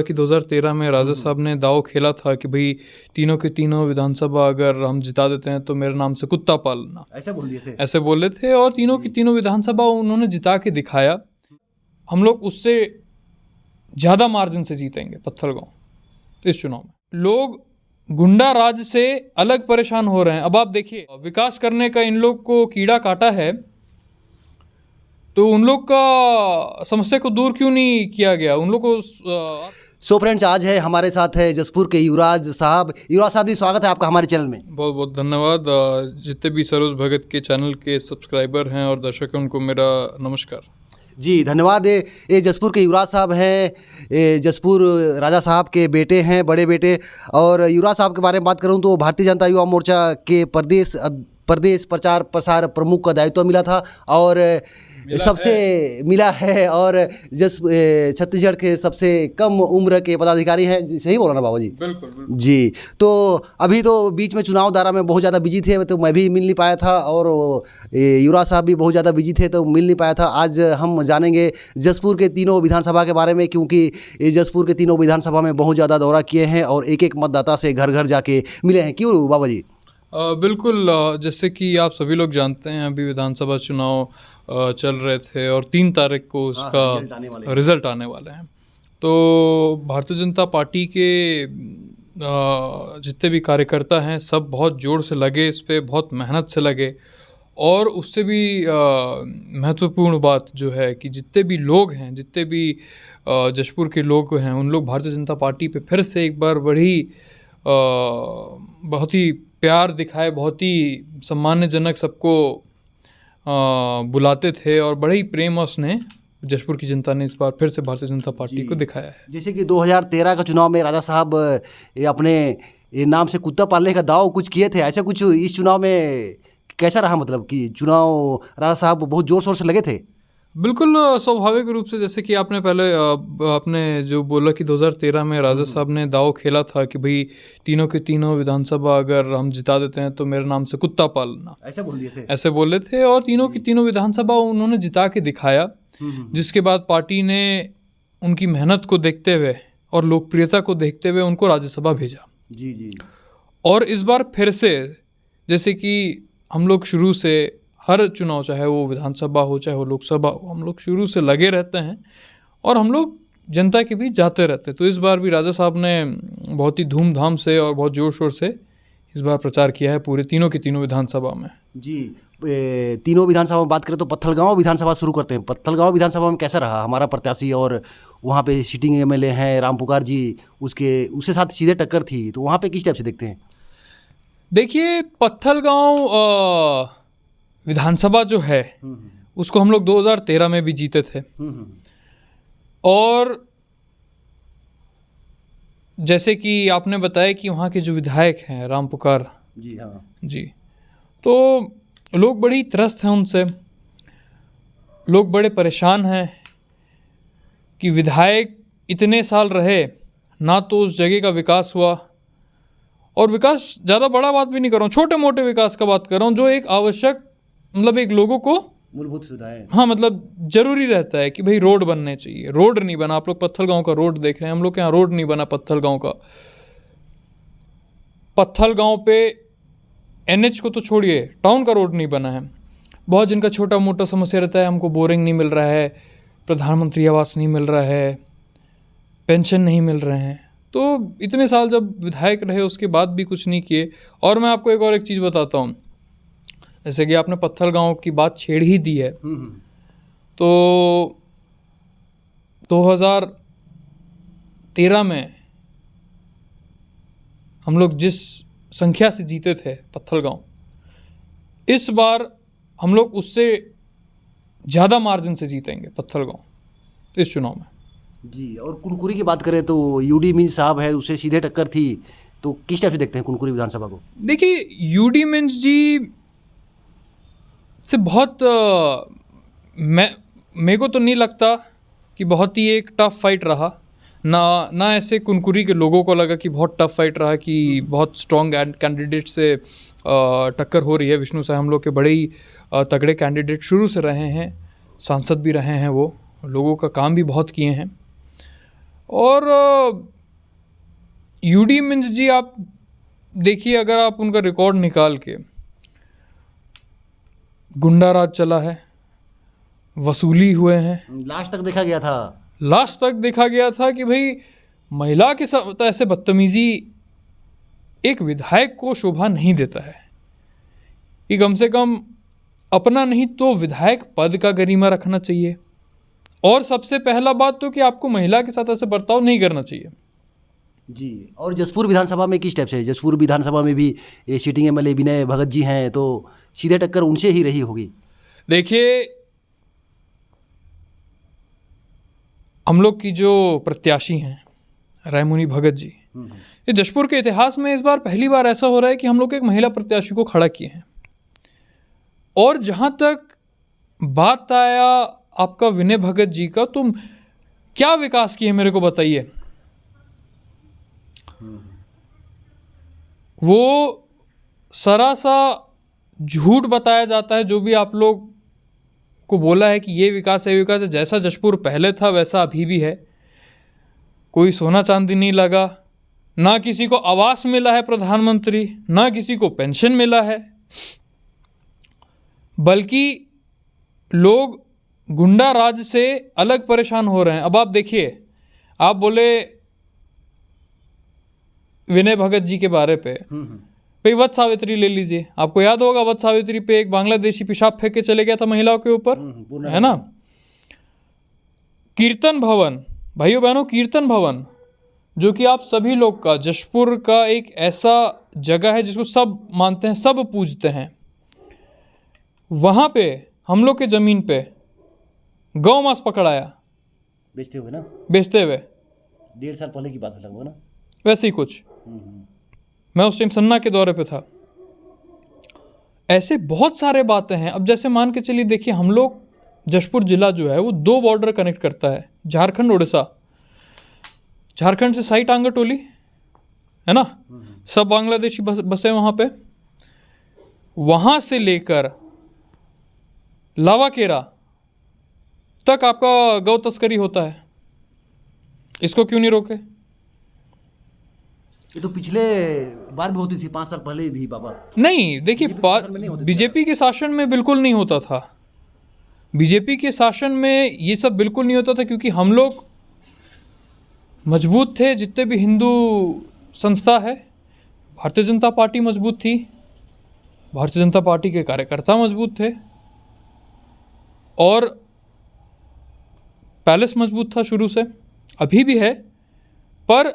कि 2013 में राजा साहब ने दाव खेला था कि भाई तीनों के तीनों विधानसभा अगर हम जिता देते हैं तो मेरे नाम से कुत्ता पालना, ऐसे बोले थे। और तीनों की तीनों विधानसभा उन्होंने जिता के दिखाया। हम लोग उससे ज़्यादा मार्जिन से जीतेंगे पत्थलगांव इस चुनाव में। लोग गुंडा राज से अलग परेशान हो रहे हैं। अब आप देखिए, विकास करने का इन लोग को कीड़ा काटा है, तो उन लोग का समस्या को दूर क्यों नहीं किया गया? उन लोग को सो फ्रेंड्स, आज है हमारे साथ है जसपुर के युवराज साहब। युवराज साहब जी, स्वागत है आपका हमारे चैनल में। बहुत बहुत धन्यवाद। जितने भी सरोज भगत के चैनल के सब्सक्राइबर हैं और दर्शक हैं, उनको मेरा नमस्कार जी, धन्यवाद। ये जसपुर के युवराज साहब हैं, ये जसपुर राजा साहब के बेटे हैं, बड़े बेटे। और युवराज साहब के बारे में बात करूं तो भारतीय जनता युवा मोर्चा के प्रदेश प्रचार प्रसार प्रमुख का दायित्व मिला था और सबसे मिला है। और छत्तीसगढ़ के सबसे कम उम्र के पदाधिकारी हैं। सही बोला ना बाबा जी? बिल्कुल जी। तो अभी तो बीच में चुनाव दायरा में बहुत ज़्यादा बिजी थे, तो मैं भी मिल नहीं पाया था और युवराज साहब भी बहुत ज़्यादा बिजी थे, तो मिल नहीं पाया था। आज हम जानेंगे जसपुर के तीनों विधानसभा के बारे में, क्योंकि ये जसपुर के तीनों विधानसभा में बहुत ज़्यादा दौरा किए हैं और एक एक मतदाता से घर घर जाके मिले हैं। क्यों बाबा जी? बिल्कुल। जैसे कि आप सभी लोग जानते हैं, अभी विधानसभा चुनाव चल रहे थे और 3 तारीख को उसका रिजल्ट आने वाले हैं। तो भारतीय जनता पार्टी के जितने भी कार्यकर्ता हैं, सब बहुत जोर से लगे इस पे, बहुत मेहनत से लगे। और उससे भी महत्वपूर्ण बात जो है कि जितने भी लोग हैं, जितने भी जशपुर के लोग हैं, उन लोग भारतीय जनता पार्टी पे फिर से एक बार बहुत ही प्यार दिखाए, बहुत ही सम्मानजनक सबको बुलाते थे और बड़े ही प्रेम और स्नेह जशपुर की जनता ने इस बार फिर से भारतीय जनता पार्टी को दिखाया है। जैसे कि 2013 का चुनाव में राजा साहब अपने नाम से कुत्ता पालने का दाव कुछ किए थे, ऐसा कुछ इस चुनाव में कैसा रहा? मतलब कि चुनाव राजा साहब बहुत जोर शोर से लगे थे। बिल्कुल स्वाभाविक रूप से, जैसे कि आपने पहले आपने जो बोला कि 2013 में राजा साहब ने दाव खेला था कि भाई तीनों के तीनों विधानसभा अगर हम जिता देते हैं तो मेरे नाम से कुत्ता पालना, ऐसे बोले थे। और तीनों की तीनों विधानसभा उन्होंने जिता के दिखाया, जिसके बाद पार्टी ने उनकी मेहनत को देखते हुए और लोकप्रियता को देखते हुए उनको राज्यसभा भेजा। जी। और इस बार फिर से, जैसे कि हम लोग शुरू से हर चुनाव, चाहे वो विधानसभा हो चाहे वो लोकसभा हो, हम लोग शुरू से लगे रहते हैं और हम लोग जनता के बीच जाते रहते हैं। तो इस बार भी राजा साहब ने बहुत ही धूमधाम से और बहुत जोर शोर से इस बार प्रचार किया है पूरे तीनों की तीनों विधानसभा में। जी, तीनों विधानसभा में बात करें तो पत्थलगांव विधानसभा शुरू करते हैं। पत्थलगांव विधानसभा में कैसा रहा हमारा प्रत्याशी? और वहाँ पे सिटिंग एमएलए हैं राम पुकार जी, उसके साथ सीधे टक्कर थी, तो वहाँ पे किस टाइप से देखते हैं? देखिए, पत्थलगांव विधानसभा जो है उसको हम लोग 2013 में भी जीते थे। और जैसे कि आपने बताया कि वहाँ के जो विधायक हैं राम पुकार जी, हाँ जी, तो लोग बड़ी त्रस्त हैं उनसे। लोग बड़े परेशान हैं कि विधायक इतने साल रहे ना, तो उस जगह का विकास हुआ। और विकास ज़्यादा बड़ा बात भी नहीं कर रहा हूँ, छोटे मोटे विकास का बात कर रहा हूँ, जो एक आवश्यक, मतलब एक लोगों को मूलभूत सुविधाएं, हाँ, मतलब जरूरी रहता है कि भाई रोड बनने चाहिए। रोड नहीं बना। आप लोग पत्थलगांव का रोड देख रहे हैं, हम लोग के यहाँ रोड नहीं बना पत्थलगांव का। पत्थलगांव पे एनएच को तो छोड़िए, टाउन का रोड नहीं बना है। बहुत जिनका छोटा मोटा समस्या रहता है, हमको बोरिंग नहीं मिल रहा है, प्रधानमंत्री आवास नहीं मिल रहा है, पेंशन नहीं मिल रहे हैं। तो इतने साल जब विधायक रहे उसके बाद भी कुछ नहीं किए। और मैं आपको एक चीज़ बताता हूँ, जैसे कि आपने पत्थलगांव की बात छेड़ ही दी है, तो 2013 में हम लोग जिस संख्या से जीते थे पत्थलगांव, इस बार हम लोग उससे ज़्यादा मार्जिन से जीतेंगे पत्थलगांव इस चुनाव में। जी। और कुनकुरी की बात करें तो यूडी मिंज साहब है, उससे सीधे टक्कर थी, तो किस टाइप से देखते हैं कुनकुरी विधानसभा को? देखिए, यूडी मिंज जी से बहुत मेरे को तो नहीं लगता कि बहुत ही एक टफ फाइट रहा ना ऐसे कुनकुरी के लोगों को लगा कि बहुत टफ फाइट रहा, कि बहुत स्ट्रॉन्ग कैंडिडेट से टक्कर हो रही है। विष्णु साहब हम लोग के बड़े ही तगड़े कैंडिडेट शुरू से रहे हैं, सांसद भी रहे हैं, वो लोगों का काम भी बहुत किए हैं। और यूडी मिंज जी, आप देखिए, अगर आप उनका रिकॉर्ड निकाल के, गुंडा राज चला है, वसूली हुए हैं, लास्ट तक देखा गया था। लास्ट तक देखा गया था कि भाई महिला के साथ ऐसे बदतमीजी एक विधायक को शोभा नहीं देता है कि कम से कम अपना नहीं तो विधायक पद का गरिमा रखना चाहिए। और सबसे पहला बात तो कि आपको महिला के साथ ऐसे बर्ताव नहीं करना चाहिए। जी, और जसपुर विधानसभा में किस टाइप से, जसपुर विधानसभा में भी ये सिटिंग एमएलए विनय भगत जी हैं, तो सीधे टक्कर उनसे ही रही होगी। देखिए, हम लोग की जो प्रत्याशी हैं रायमुनी भगत जी, ये जशपुर के इतिहास में इस बार पहली बार ऐसा हो रहा है कि हम लोग एक महिला प्रत्याशी को खड़ा किए हैं। और जहाँ तक बात आया आपका विनय भगत जी का, तुम क्या विकास किए मेरे को बताइए। वो सरासा झूठ बताया जाता है, जो भी आप लोग को बोला है कि ये विकास है, ये विकास है। जैसा जशपुर पहले था वैसा अभी भी है। कोई सोना चांदी नहीं लगा, ना किसी को आवास मिला है प्रधानमंत्री, ना किसी को पेंशन मिला है, बल्कि लोग गुंडा राज से अलग परेशान हो रहे हैं। अब आप देखिए, आप बोले विनय भगत जी के बारे पे, भाई वट सावित्री ले लीजिए। आपको याद होगा, वट सावित्री पे एक बांग्लादेशी पेशाब फेंक के चले गया था महिलाओं के ऊपर, है ना। कीर्तन भवन, भाइयों बहनों, कीर्तन भवन जो कि आप सभी लोग का, जशपुर का एक ऐसा जगह है जिसको सब मानते हैं, सब पूजते हैं। वहाँ पे हम लोग के ज़मीन पे गौ मांस पकड़ाया, बेचते हुए ना, बेचते हुए। 1.5 साल पहले की बात है लगभग ना, वैसे ही कुछ। मैं उस टाइम सन्ना के दौरे पे था। ऐसे बहुत सारे बातें हैं। अब जैसे मान के चलिए, देखिए, हम लोग जशपुर जिला जो है वो 2 बॉर्डर कनेक्ट करता है, झारखंड उड़ीसा। झारखंड से साई टांगा टोली है ना, सब बांग्लादेशी बसे वहाँ पे। वहाँ से लेकर लावाकेरा तक आपका गौ तस्करी होता है। इसको क्यों नहीं रोके? ये तो पिछले बार भी होती थी, 5 साल पहले भी बाबा। नहीं, देखिए, बीजेपी के शासन में बिल्कुल नहीं होता था। बीजेपी के शासन में ये सब बिल्कुल नहीं होता था, क्योंकि हम लोग मजबूत थे। जितने भी हिंदू संस्था है, भारतीय जनता पार्टी मजबूत थी, भारतीय जनता पार्टी के कार्यकर्ता मजबूत थे, और पैलेस मजबूत था शुरू से, अभी भी है। पर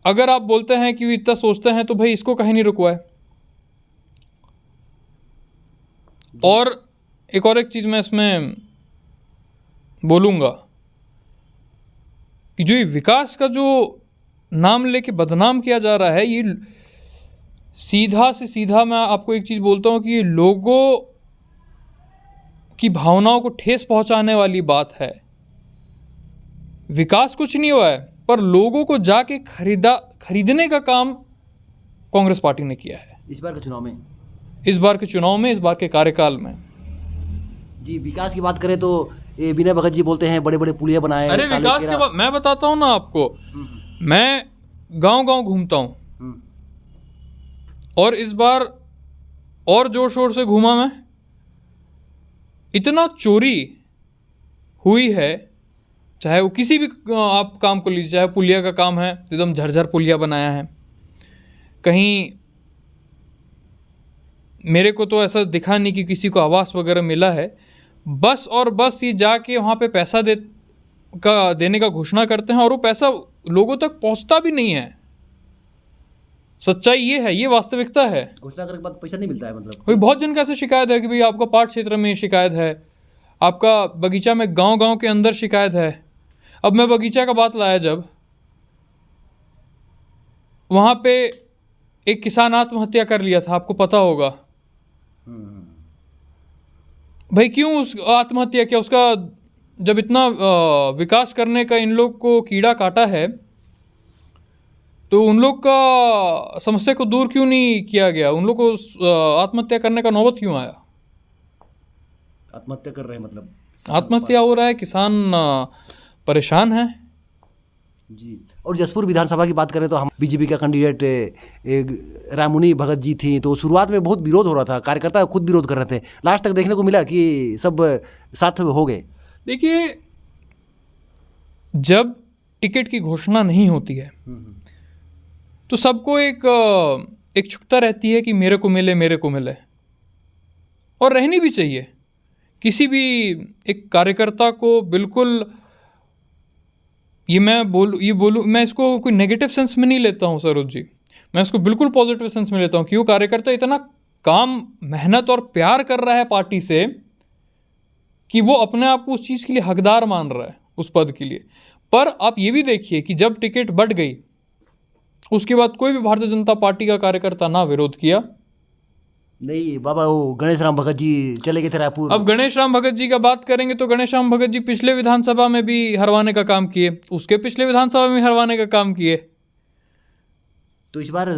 अगर आप बोलते हैं कि इतना सोचते हैं, तो भाई इसको कहीं नहीं रुकवाए। और एक चीज़ मैं इसमें बोलूँगा कि जो ये विकास का जो नाम लेके बदनाम किया जा रहा है, ये सीधा से सीधा, मैं आपको एक चीज़ बोलता हूँ कि ये लोगों की भावनाओं को ठेस पहुंचाने वाली बात है। विकास कुछ नहीं हुआ है, पर लोगों को जाके खरीदने का काम कांग्रेस पार्टी ने किया है इस बार के चुनाव में, इस बार के चुनाव में, इस बार के कार्यकाल में। जी, विकास की बात करें तो ये विनय भगत जी बोलते हैं बड़े बड़े पुलिया बनाए। अरे विकास के बाद मैं बताता हूँ ना आपको, मैं गांव-गांव घूमता हूँ, और इस बार और जोर शोर से घूमा मैं। इतना चोरी हुई है, चाहे वो किसी भी आप काम को लीजिए, चाहे पुलिया का काम है, एकदम झरझर पुलिया बनाया है। कहीं मेरे को तो ऐसा दिखा नहीं कि किसी को आवास वगैरह मिला है। बस और बस ये जाके वहाँ पे पैसा देने का घोषणा करते हैं, और वो पैसा लोगों तक पहुँचता भी नहीं है। सच्चाई ये है, ये वास्तविकता है। घोषणा करने के बाद पैसा नहीं मिलता है, मतलब कोई बहुत जन का ऐसे शिकायत है कि भाई आपका पाट क्षेत्र में शिकायत है, आपका बगीचा में गांव-गांव के अंदर शिकायत है। अब मैं बगीचा का बात लाया, जब वहाँ पे एक किसान आत्महत्या कर लिया था, आपको पता होगा। भाई क्यों उस आत्महत्या किया? उसका जब इतना विकास करने का इन लोग को कीड़ा काटा है, तो उन लोग का समस्या को दूर क्यों नहीं किया गया? उन लोग को आत्महत्या करने का नौबत क्यों आया? आत्महत्या कर रहे हैं, मतलब आत्महत्या हो रहा है, किसान परेशान हैं। जी। और जसपुर विधानसभा की बात करें तो हम बीजेपी का कैंडिडेट रामुनी भगत जी थी, तो शुरुआत में बहुत विरोध हो रहा था, कार्यकर्ता खुद विरोध कर रहे थे, लास्ट तक देखने को मिला कि सब साथ हो गए। देखिए, जब टिकट की घोषणा नहीं होती है तो सबको एक उत्सुकता रहती है कि मेरे को मिले, और रहनी भी चाहिए। किसी भी एक कार्यकर्ता को बिल्कुल, मैं इसको कोई नेगेटिव सेंस में नहीं लेता हूँ सरोज जी, मैं इसको बिल्कुल पॉजिटिव सेंस में लेता हूँ कि वो कार्यकर्ता इतना काम, मेहनत और प्यार कर रहा है पार्टी से कि वो अपने आप को उस चीज़ के लिए हकदार मान रहा है, उस पद के लिए। पर आप ये भी देखिए कि जब टिकट बढ़ गई उसके बाद कोई भी भारतीय जनता पार्टी का कार्यकर्ता ना विरोध किया। नहीं बाबा, वो गणेश राम भगत जी चले गए थे रायपुर। अब गणेश राम भगत जी का बात करेंगे तो गणेश राम भगत जी पिछले विधानसभा में भी हरवाने का काम किए, उसके पिछले विधानसभा में हरवाने का काम किए। तो इस बार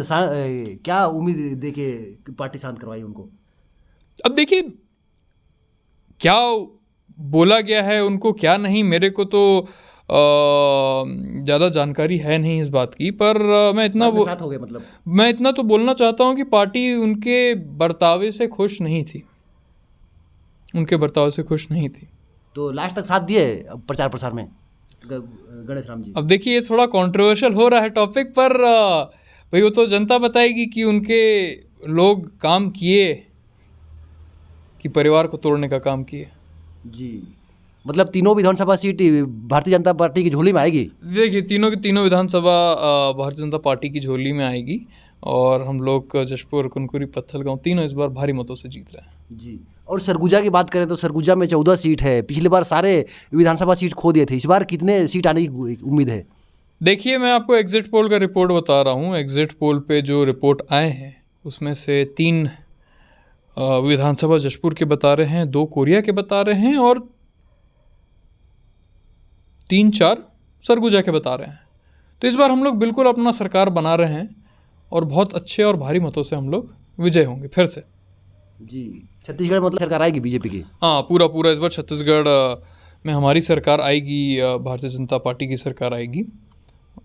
क्या उम्मीद देके पार्टी शांत करवाई उनको? अब देखिए, क्या बोला गया है उनको क्या नहीं, मेरे को तो ज़्यादा जानकारी है नहीं इस बात की, पर साथ हो गए मतलब। मैं इतना तो बोलना चाहता हूँ कि पार्टी उनके बर्तावे से खुश नहीं थी, तो लास्ट तक साथ दिए प्रचार प्रसार में गणेश राम जी? अब देखिए, ये थोड़ा कंट्रोवर्शियल हो रहा है टॉपिक, पर भाई वो तो जनता बताएगी कि उनके लोग काम किए कि परिवार को तोड़ने का काम किए। जी, मतलब तीनों विधानसभा सीट भारतीय जनता पार्टी की झोली में आएगी? देखिए, तीनों की तीनों विधानसभा भारतीय जनता पार्टी की झोली में आएगी, और हम लोग जशपुर, कुनकुरी, पत्थलगांव तीनों इस बार भारी मतों से जीत रहे हैं। जी। और सरगुजा की बात करें तो सरगुजा में 14 सीट है, पिछली बार सारे विधानसभा सीट खो दिए थे, इस बार कितने सीट आने की उम्मीद है? देखिए, मैं आपको एग्जिट पोल का रिपोर्ट बता रहा हूँ। एग्जिट पोल पे जो रिपोर्ट आए हैं उसमें से 3 विधानसभा जशपुर के बता रहे हैं, 2 कोरिया के बता रहे हैं, और 3-4 सरगुजा के बता रहे हैं। तो इस बार हम लोग बिल्कुल अपना सरकार बना रहे हैं, और बहुत अच्छे और भारी मतों से हम लोग विजय होंगे फिर से। जी। छत्तीसगढ़ मतलब सरकार आएगी बीजेपी की? हाँ, पूरा इस बार छत्तीसगढ़ में हमारी सरकार आएगी, भारतीय जनता पार्टी की सरकार आएगी,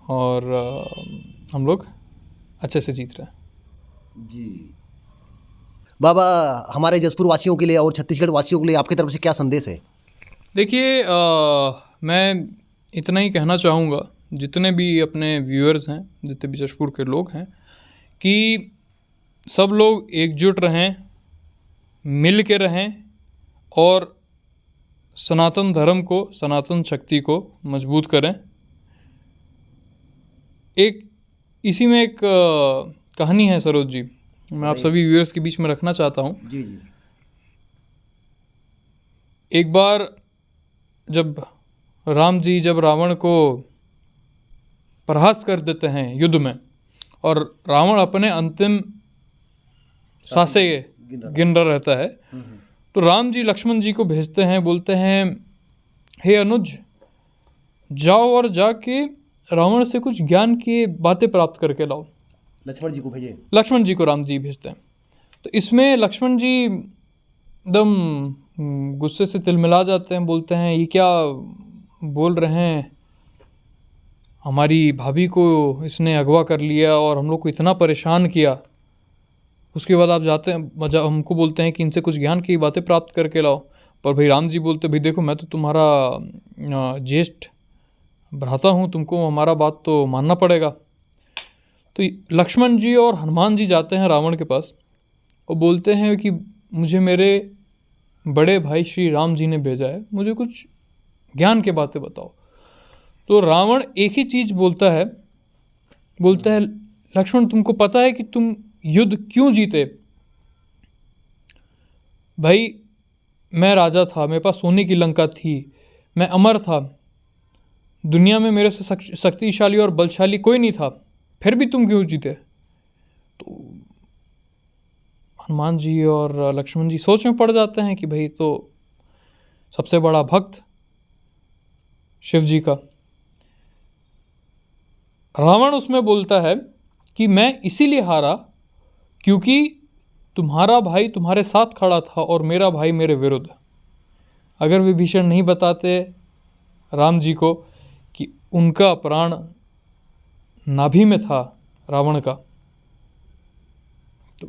और हम लोग अच्छे से जीत रहे हैं। जी। बाबा, हमारे जसपुर वासियों के लिए और छत्तीसगढ़ वासियों के लिए आपकी तरफ से क्या संदेश है? देखिए, मैं इतना ही कहना चाहूँगा, जितने भी अपने व्यूअर्स हैं, जितने भी जशपुर के लोग हैं, कि सब लोग एकजुट रहें, मिल के रहें, और सनातन धर्म को, सनातन शक्ति को मजबूत करें। इसी में एक कहानी है सरोज जी, मैं आप सभी व्यूअर्स के बीच में रखना चाहता हूँ। जी जी। एक बार जब राम जी रावण को परास्त कर देते हैं युद्ध में, और रावण अपने अंतिम सांसें गिन रहा रहता है, तो राम जी लक्ष्मण जी को भेजते हैं, बोलते हैं, हे अनुज, जाओ और जाके रावण से कुछ ज्ञान की बातें प्राप्त करके लाओ। लक्ष्मण जी को भेजे? लक्ष्मण जी को राम जी भेजते हैं। तो इसमें लक्ष्मण जी एकदम गुस्से से तिलमिला जाते हैं, बोलते हैं, ये क्या बोल रहे हैं, हमारी भाभी को इसने अगवा कर लिया और हम लोग को इतना परेशान किया, उसके बाद आप जाते हैं, हमको बोलते हैं कि इनसे कुछ ज्ञान की बातें प्राप्त करके लाओ। पर भाई राम जी बोलते, भाई देखो, मैं तो तुम्हारा ज्येष्ठ भ्राता हूँ, तुमको हमारा बात तो मानना पड़ेगा। तो लक्ष्मण जी और हनुमान जी जाते हैं रावण के पास और बोलते हैं कि मुझे मेरे बड़े भाई श्री राम जी ने भेजा है, मुझे कुछ ज्ञान के बातें बताओ। तो रावण एक ही चीज़ बोलता है, लक्ष्मण, तुमको पता है कि तुम युद्ध क्यों जीते? भाई, मैं राजा था, मेरे पास सोने की लंका थी, मैं अमर था, दुनिया में मेरे से शक्तिशाली और बलशाली कोई नहीं था, फिर भी तुम क्यों जीते? तो हनुमान जी और लक्ष्मण जी सोच में पड़ जाते हैं कि भाई तो सबसे बड़ा भक्त शिव जी का। रावण उसमें बोलता है कि मैं इसीलिए हारा क्योंकि तुम्हारा भाई तुम्हारे साथ खड़ा था और मेरा भाई मेरे विरुद्ध। अगर विभीषण नहीं बताते राम जी को उनका प्राण नाभि में था रावण का, तो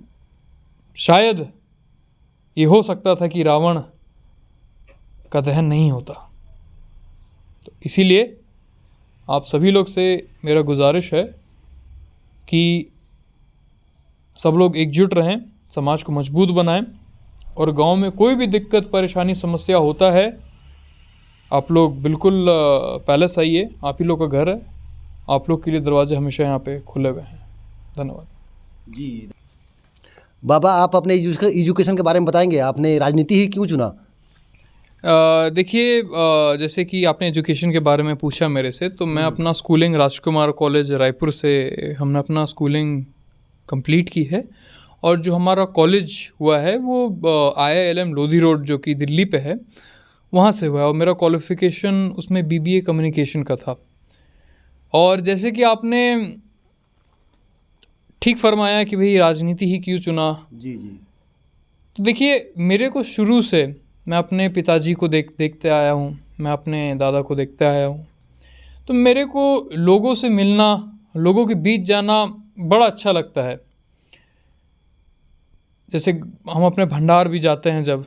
शायद ये हो सकता था कि रावण का दहन नहीं होता। तो इसीलिए आप सभी लोग से मेरा गुजारिश है कि सब लोग एकजुट रहें, समाज को मजबूत बनाएं, और गांव में कोई भी दिक्कत परेशानी समस्या होता है, आप लोग बिल्कुल पैलेस आइए, आप ही लोग का घर है, आप लोग के लिए दरवाजे हमेशा यहाँ पे खुले हुए हैं। धन्यवाद जी। बाबा, आप अपने एजुकेशन के बारे में बताएंगे, आपने राजनीति ही क्यों चुना? देखिए, जैसे कि आपने एजुकेशन के बारे में पूछा मेरे से, तो मैं अपना स्कूलिंग राजकुमार कॉलेज रायपुर से हमने अपना स्कूलिंग कंप्लीट की है, और जो हमारा कॉलेज हुआ है वो IILM लोधी रोड जो कि दिल्ली पे है, वहाँ से हुआ है, और मेरा क्वालिफ़िकेशन उसमें BBA कम्युनिकेशन का था। और जैसे कि आपने ठीक फरमाया कि भाई राजनीति ही क्यों चुना, जी जी। तो देखिए, मेरे को शुरू से मैं अपने पिताजी को देखते आया हूँ, मैं अपने दादा को देखते आया हूँ, तो मेरे को लोगों से मिलना, लोगों के बीच जाना बड़ा अच्छा लगता है। जैसे हम अपने भंडार भी जाते हैं जब,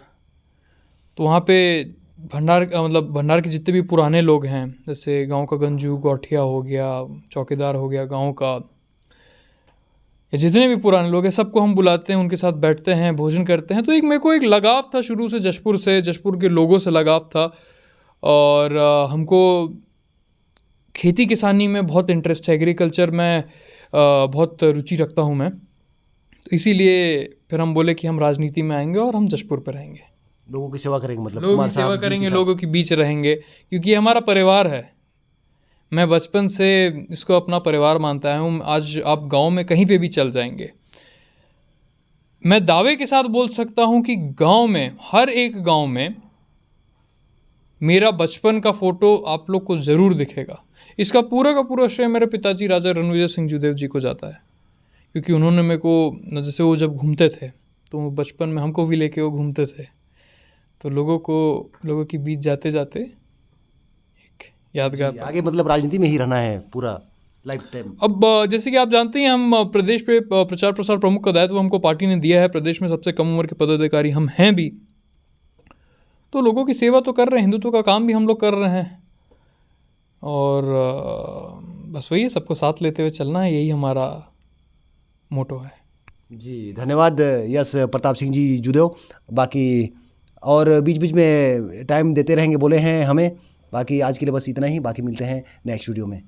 तो वहाँ पे भंडार के जितने भी पुराने लोग हैं, जैसे गांव का गंजू गौठिया हो गया, चौकीदार हो गया गांव का, या जितने भी पुराने लोग हैं, सबको हम बुलाते हैं, उनके साथ बैठते हैं, भोजन करते हैं। तो एक मेरे को एक लगाव था शुरू से जशपुर के लोगों से लगाव था, और हमको खेती किसानी में बहुत इंटरेस्ट है, एग्रीकल्चर में बहुत रुचि रखता हूँ मैं। तो इसीलिए फिर हम बोले कि हम राजनीति में आएंगे और हम जशपुर पर रहेंगे, लोगों की सेवा करेंगे, मतलब लोगों कुमार की सेवा साहब जी करेंगे, के साथ। लोगों के बीच रहेंगे, क्योंकि ये हमारा परिवार है। मैं बचपन से इसको अपना परिवार मानता हूँ। आज आप गांव में कहीं पे भी चल जाएंगे, मैं दावे के साथ बोल सकता हूँ कि गांव में, हर एक गांव में मेरा बचपन का फ़ोटो आप लोग को ज़रूर दिखेगा। इसका पूरा का पूरा श्रेय मेरे पिताजी राजा रणविजय सिंह जुदेव जी को जाता है, क्योंकि उन्होंने मेरे को, जैसे वो जब घूमते थे तो बचपन में हमको भी लेके वो घूमते थे, तो लोगों के बीच जाते जाते एक यादगार पल। आगे मतलब राजनीति में ही रहना है पूरा लाइफ टाइम? अब जैसे कि आप जानते हैं, हम प्रदेश पे प्रचार प्रसार प्रमुख का दायित्व हमको पार्टी ने दिया है, प्रदेश में सबसे कम उम्र के पदाधिकारी हम हैं भी, तो लोगों की सेवा तो कर रहे हैं, हिंदुत्व का काम भी हम लोग कर रहे हैं, और बस वही है, सबको साथ लेते हुए चलना है, यही हमारा मोटो है। जी, धन्यवाद यश प्रताप सिंह जी जुदेव। बाकी और बीच बीच में टाइम देते रहेंगे बोले हैं हमें। बाकी आज के लिए बस इतना ही, बाकी मिलते हैं नेक्स्ट वीडियो में।